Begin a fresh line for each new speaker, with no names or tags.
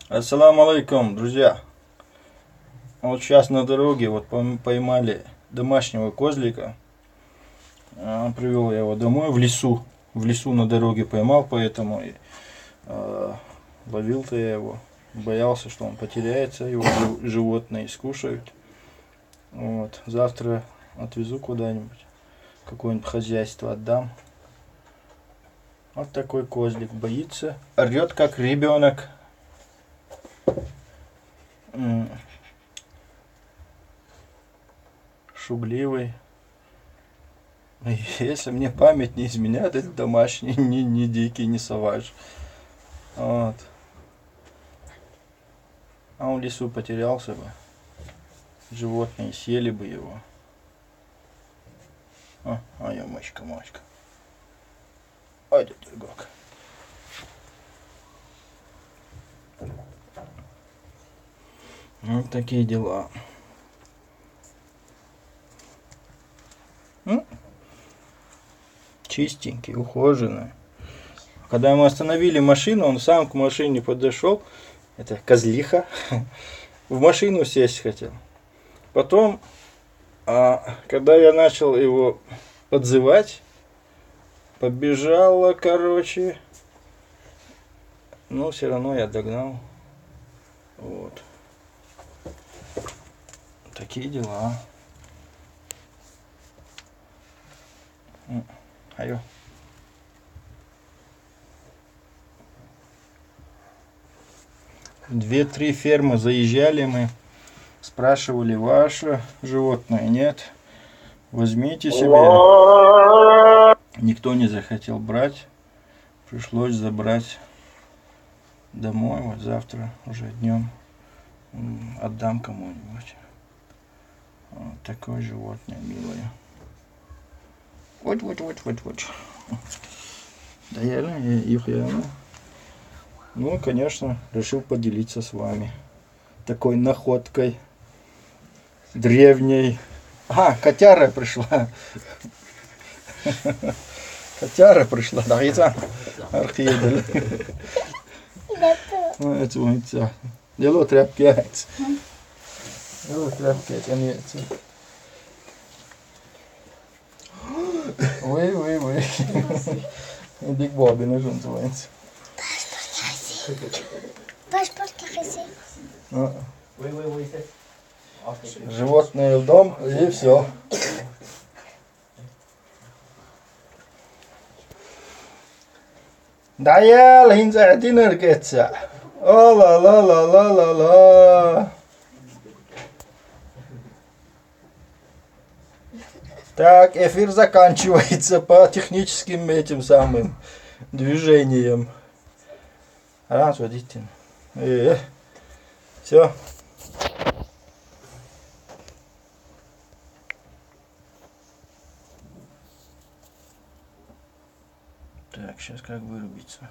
Ассаламу алейкум, друзья. Вот сейчас на дороге вот поймали домашнего козлика. Привел я его домой в лесу. В лесу на дороге поймал, поэтому ловил-то я его. Боялся, что он потеряется, его животные скушают. Вот. Завтра отвезу куда-нибудь, какое-нибудь хозяйство отдам. Вот такой козлик, боится, орет как ребенок. Шугливый. Если мне память не изменяет, это домашний, не дикий, не саваж. Вот. А он в лесу потерялся бы. Животные съели бы его. Я мочка. Ой, дергок. Вот такие дела. Чистенький, ухоженный. Когда мы остановили машину, он сам к машине подошел. Это козлиха. В машину сесть хотел. Потом, когда я начал его подзывать, побежала, короче. Но все равно я догнал. Вот. Такие дела. Айо. Две-три фермы заезжали мы, спрашивали, ваше животное? Нет, возьмите себе. Никто не захотел брать, пришлось забрать домой. Вот завтра уже днем отдам кому-нибудь. Вот такое животное милое. Вот. Да их явно. Ну, конечно, решил поделиться с вами такой находкой древней. Котяра пришла. Котяра пришла. Да, это архиедel. Ну, это вот это. Дело тряпки. Дело тряпки, это не это. Oui. Big Bobby называется.
Паспорт caressé.
Oui. Животные в дом и все. Dajel, hinter dinner geht's ja. Oh la. Так, эфир заканчивается по техническим этим самым движениям. Раз, водитель. Все. Так, сейчас как вырубиться.